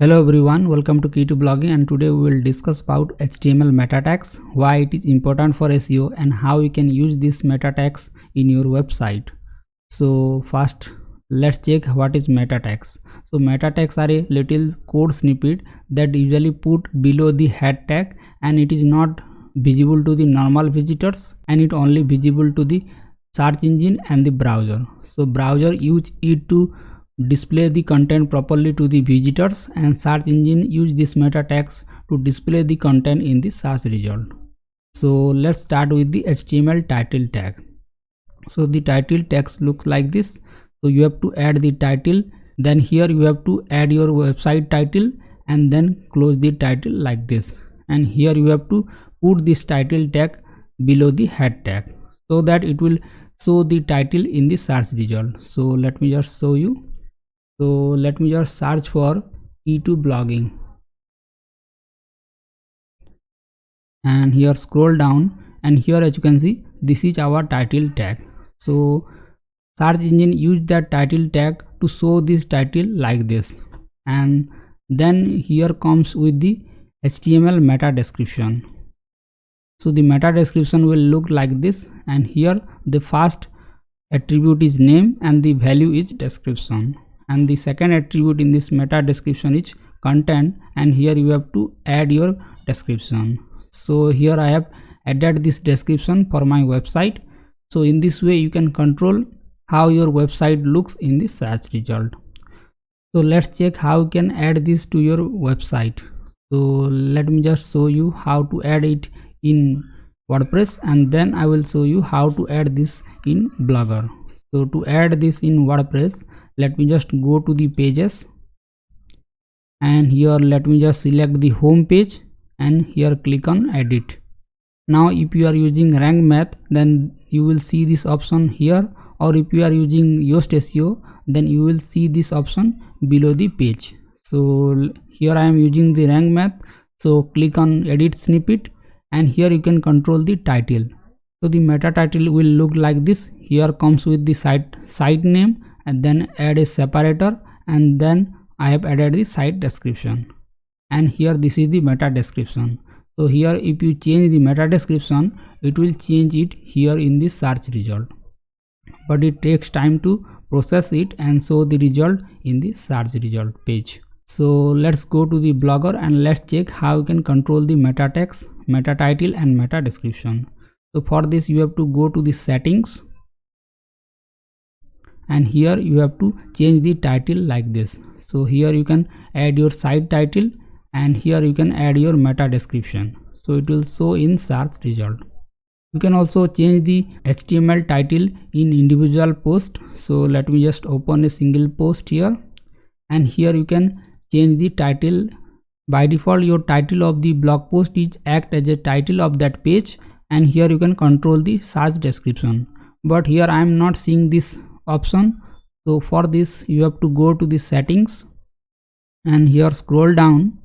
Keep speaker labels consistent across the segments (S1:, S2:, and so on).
S1: Hello everyone, welcome to Key to Blogging, and today we will discuss about HTML meta tags, why it is important for SEO and how you can use these meta tags in your website. So first let's check what is meta tags. So meta tags are a little code snippet that usually put below the head tag, and it is not visible to the normal visitors and it only visible to the search engine and the browser. So browser use it to display the content properly to the visitors, and search engine use this meta tags to display the content in the search result. So let's start with the HTML title tag. So the title tags look like this. So you have to add the title, then here you have to add your website title and then close the title like this, and here you have to put this title tag below the head tag so that it will show the title in the search result. So let me just show you. So let me just search for E2 blogging, and here scroll down, and here as you can see this is our title tag. So search engine use that title tag to show this title like this, and then here comes with the HTML meta description. So the meta description will look like this, and here the first attribute is name and the value is description, and the second attribute in this meta description is content, and here you have to add your description. So here I have added this description for my website. So in this way you can control how your website looks in the search result. So let's check how you can add this to your website. So let me just show you how to add it in WordPress, and then I will show you how to add this in Blogger. So to add this in WordPress, let me just go to the pages, and here let me just select the home page, and here click on edit. Now if you are using Rank Math, then you will see this option here, or if you are using Yoast SEO, then you will see this option below the page. So here I am using the Rank Math, so click on edit snippet, and here you can control the title. So the meta title will look like this. Here comes with the site name, and then add a separator, and then I have added the site description, and here this is the meta description. So here if you change the meta description, it will change it here in the search result, but it takes time to process it and show the result in the search result page. So let's go to the Blogger, and let's check how you can control the meta tags, meta title and meta description. So for this you have to go to the settings, and here you have to change the title like this. So here you can add your site title, and here you can add your meta description, so it will show in search result. You can also change the HTML title in individual post. So let me just open a single post here, and here you can change the title. By default your title of the blog post is act as a title of that page, and here you can control the search description, but here I am not seeing this option. So for this you have to go to the settings, and here scroll down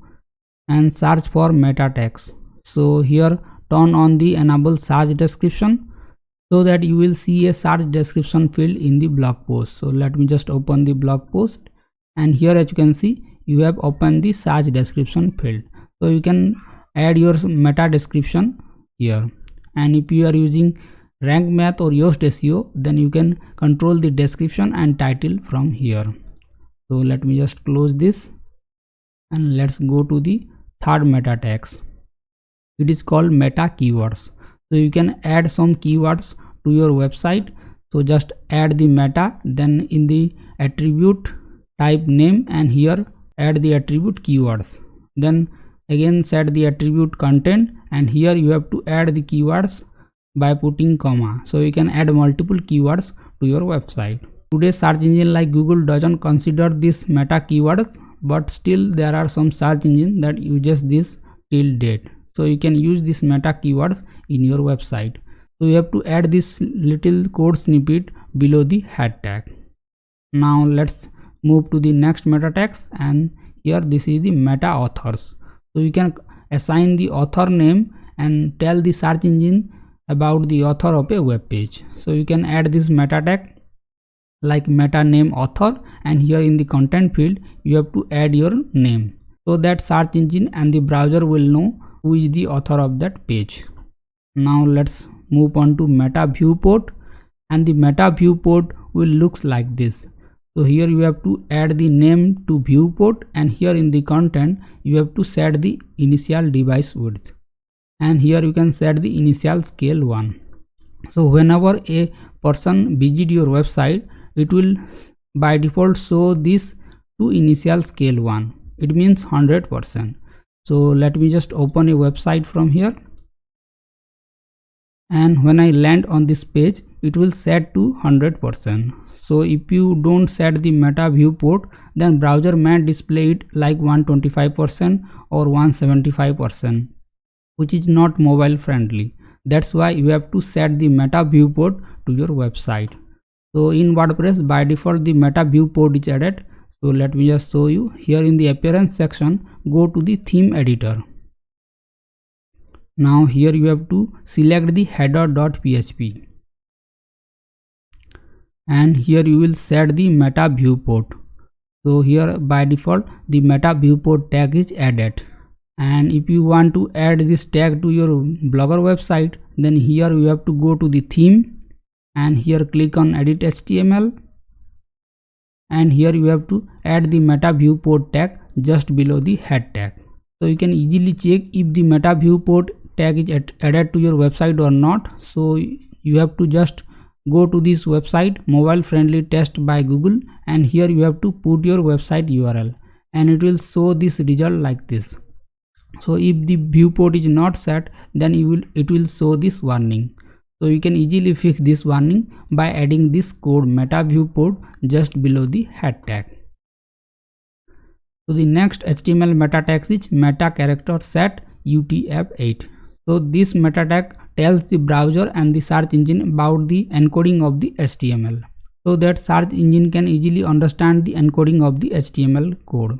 S1: and search for meta tags. So here turn on the enable search description, so that you will see a search description field in the blog post. So let me just open the blog post, and here as you can see you have opened the search description field. So you can add your meta description here, and if you are using Rank Math or Yoast SEO, then you can control the description and title from here. So let me just close this, and let's go to the third meta tags. It is called meta keywords. So you can add some keywords to your website. So just add the meta, then in the attribute type name, and here add the attribute keywords, then again set the attribute content, and here you have to add the keywords by putting comma. So you can add multiple keywords to your website. Today's search engine like Google doesn't consider this meta keywords, but still there are some search engine that uses this till date. So you can use this meta keywords in your website. So you have to add this little code snippet below the head tag. Now let's move to the next meta tags, and here this is the meta authors. So you can assign the author name and tell the search engine about the author of a web page. So you can add this meta tag like meta name author, and here in the content field you have to add your name. so that search engine and the browser will know who is the author of that page. Now let's move on to meta viewport, and the meta viewport will looks like this. So here you have to add the name to viewport, and here in the content you have to set the initial device width, and here you can set the initial scale 1. So whenever a person visit your website, it will by default show this to initial scale 1. It means 100%. So let me just open a website from here, and when I land on this page, it will set to 100%. So if you don't set the meta viewport, then browser may display it like 125% or 175%, which is not mobile friendly. That's why you have to set the meta viewport to your website. So in WordPress, by default the meta viewport is added. So let me just show you. Here in the appearance section, go to the theme editor. Now here you have to select the header.php, and here you will set the meta viewport. So here by default the meta viewport tag is added, and if you want to add this tag to your Blogger website, then here you have to go to the theme, and here click on edit HTML, and here you have to add the meta viewport tag just below the head tag. So you can easily check if the meta viewport tag is added to your website or not. So you have to just go to this website, mobile friendly test by Google, and here you have to put your website URL, and it will show this result like this. So if the viewport is not set, then it will show this warning. So you can easily fix this warning by adding this code meta viewport just below the head tag. So the next HTML meta tag is meta character set UTF-8. So this meta tag tells the browser and the search engine about the encoding of the HTML, so that search engine can easily understand the encoding of the HTML code.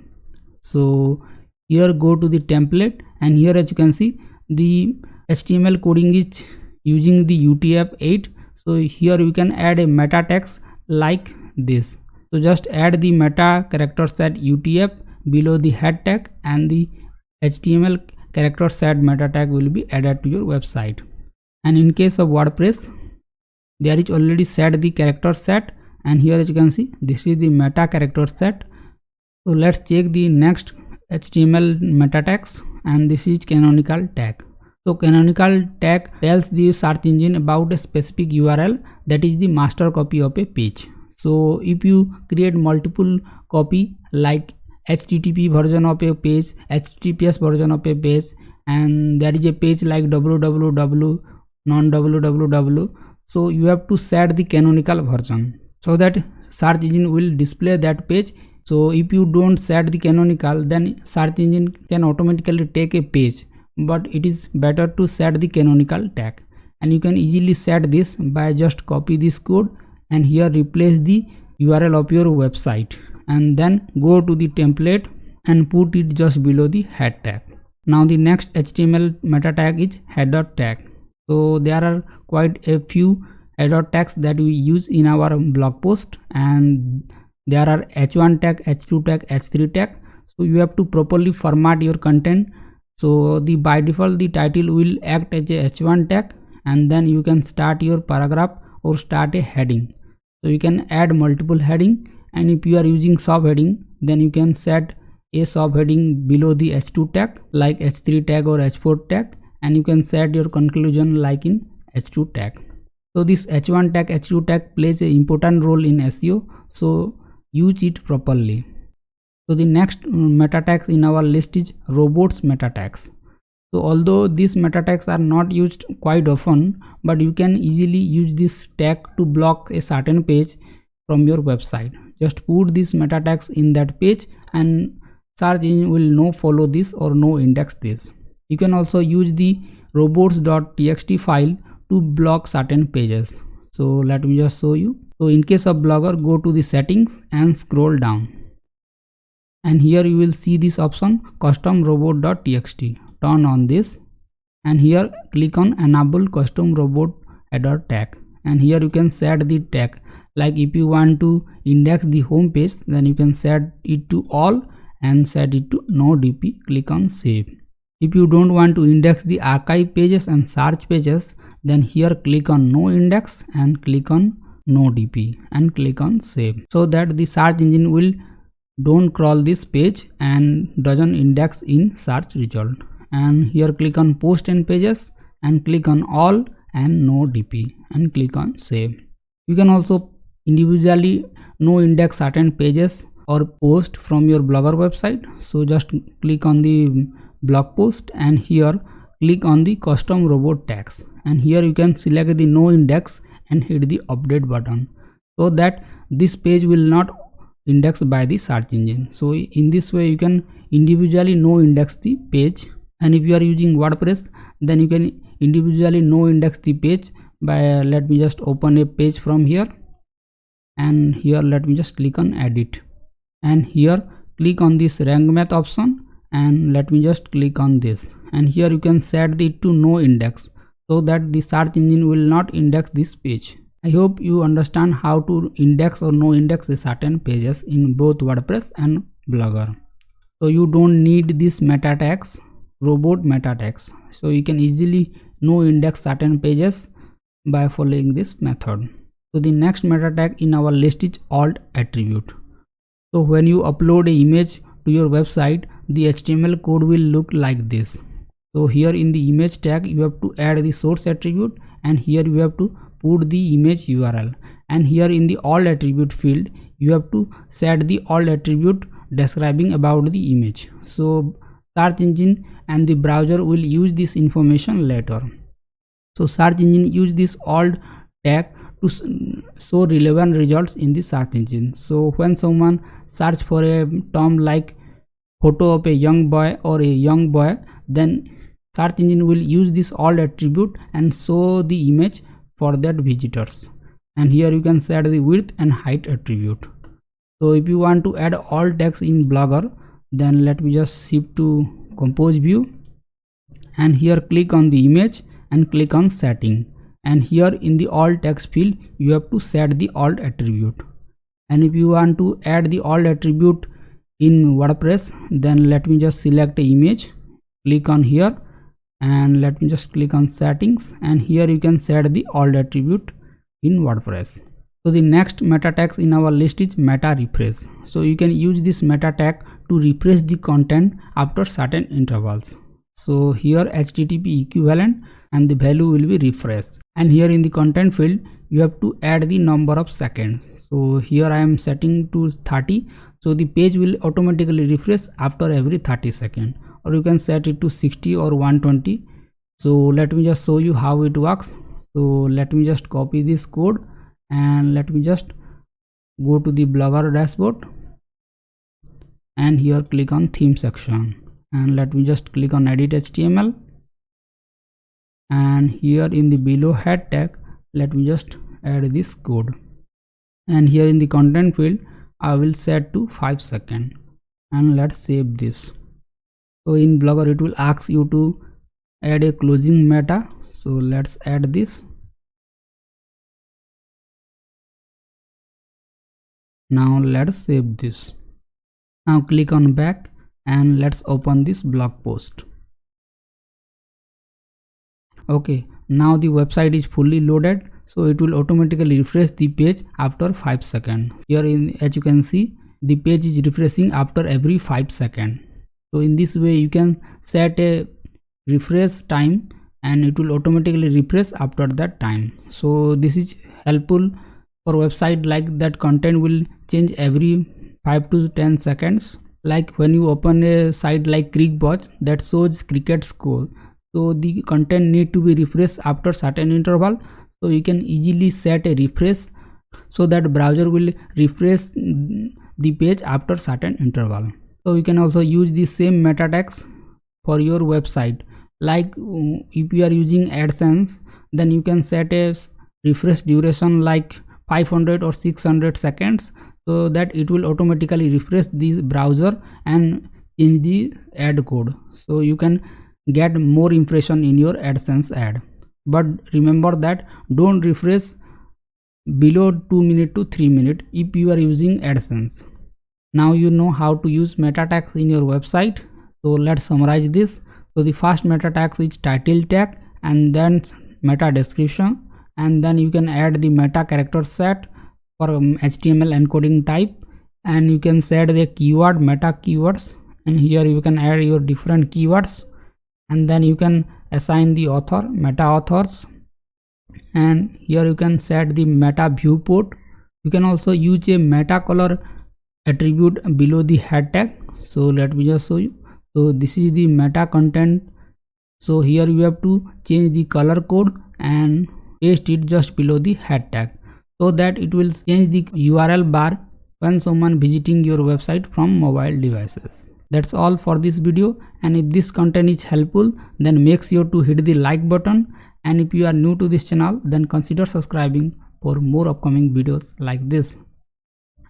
S1: So here go to the template, and here as you can see the HTML coding is using the UTF-8. So here you can add a meta text like this. So just add the meta character set UTF below the head tag, and the HTML character set meta tag will be added to your website. And in case of WordPress, there is already set the character set, and here as you can see this is the meta character set. So let's check the next HTML meta tags, and this is canonical tag. So canonical tag tells the search engine about a specific URL that is the master copy of a page. So if you create multiple copy like HTTP version of a page, HTTPS version of a page, and there is a page like www, non-www, so you have to set the canonical version so that search engine will display that page. So if you don't set the canonical, then search engine can automatically take a page, but it is better to set the canonical tag, and you can easily set this by just copy this code and here replace the URL of your website, and then go to the template and put it just below the head tag. Now the next HTML meta tag is header tag. So there are quite a few header tags that we use in our blog post, and there are h1 tag, h2 tag, h3 tag. So you have to properly format your content. So by default the title will act as a h1 tag, and then you can start your paragraph or start a heading. So you can add multiple heading, and if you are using subheading, then you can set a subheading below the h2 tag like h3 tag or h4 tag, and you can set your conclusion like in h2 tag. So this h1 tag, h2 tag plays an important role in SEO, so use it properly. So the next meta tags in our list is robots meta tags. So although these meta tags are not used quite often, but you can easily use this tag to block a certain page from your website. Just put these meta tags in that page, and search engine will no follow this or no index this. You can also use the robots.txt file to block certain pages. So let me just show you. So in case of Blogger, go to the settings and scroll down, and here you will see this option custom robot.txt. Turn on this, and here click on enable custom robot header tag, and here you can set the tag. Like if you want to index the home page, then you can set it to all, and set it to no DP. Click on save. If you don't want to index the archive pages and search pages, then here click on no index and click on no DP and click on save, so that the search engine will don't crawl this page and doesn't index in search result. And here click on post and pages and click on all and no DP and click on save. You can also individually no index certain pages or post from your Blogger website. So just click on the blog post and here click on the custom robot tags, and here you can select the no index and hit the update button, so that this page will not index by the search engine. So in this way you can individually no index the page. And if you are using WordPress, then you can individually no index the page by, let me just open a page from here, and here let me just click on edit, and here click on this rank math option, and let me just click on this, and here you can set it to no index, so that the search engine will not index this page. I hope you understand how to index or no index the certain pages in both WordPress and Blogger. So you don't need this meta tags, robot meta tags, so you can easily no index certain pages by following this method. So the next meta tag in our list is alt attribute. So when you upload an image to your website, the HTML code will look like this. So here in the image tag you have to add the source attribute, and here you have to put the image URL, and here in the alt attribute field you have to set the alt attribute describing about the image. So search engine and the browser will use this information later. So search engine use this alt tag to show relevant results in the search engine. So when someone search for a term like photo of a young boy or a young boy, then search engine will use this alt attribute and show the image for that visitors. And here you can set the width and height attribute. So if you want to add alt text in Blogger, then let me just shift to compose view, and here click on the image and click on setting, and here in the alt text field you have to set the alt attribute. And if you want to add the alt attribute in WordPress, then let me just select the image, click on here, and let me just click on settings, and here you can set the alt attribute in WordPress. So the next meta tags in our list is meta refresh. So you can use this meta tag to refresh the content after certain intervals. So here HTTP equivalent and the value will be refreshed, and here in the content field you have to add the number of seconds. So here I am setting to 30, so the page will automatically refresh after every 30 seconds, or you can set it to 60 or 120. So let me just show you how it works. So let me just copy this code, and let me just go to the Blogger dashboard, and here click on theme section, and let me just click on edit HTML, and here in the below head tag let me just add this code, and here in the content field I will set to 5 seconds, and let's save this. So in Blogger it will ask you to add a closing meta, so let's add this. Now let's save this. Now click on back, and let's open this blog post. Okay, now the website is fully loaded, so it will automatically refresh the page after 5 seconds. Here as you can see, the page is refreshing after every 5 seconds. So in this way you can set a refresh time, and it will automatically refresh after that time. So this is helpful for website like that content will change every 5 to 10 seconds. Like when you open a site like Crickbot that shows cricket score, so the content need to be refreshed after certain interval. So you can easily set a refresh so that browser will refresh the page after certain interval. So you can also use the same meta tags for your website. Like if you are using AdSense, then you can set a refresh duration like 500 or 600 seconds, so that it will automatically refresh the browser and change the ad code, so you can get more impression in your AdSense ad. But remember that don't refresh below 2 minutes to 3 minutes if you are using AdSense. Now you know how to use meta tags in your website. So let's summarize this. So the first meta tags is title tag and then meta description, and then you can add the meta character set for HTML encoding type, and you can set the keyword meta keywords, and here you can add your different keywords, and then you can assign the author meta authors, and here you can set the meta viewport. You can also use a meta color attribute below the head tag. So let me just show you. So this is the meta content. So here you have to change the color code and paste it just below the head tag, so that it will change the URL bar when someone visiting your website from mobile devices. That's all for this video, and if this content is helpful, then make sure to hit the like button, and if you are new to this channel, then consider subscribing for more upcoming videos like this.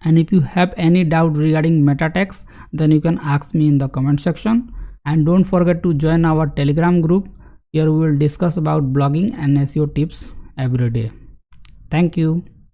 S1: And if you have any doubt regarding meta tags, then you can ask me in the comment section, and don't forget to join our Telegram group. Here we will discuss about blogging and SEO tips every day. Thank you.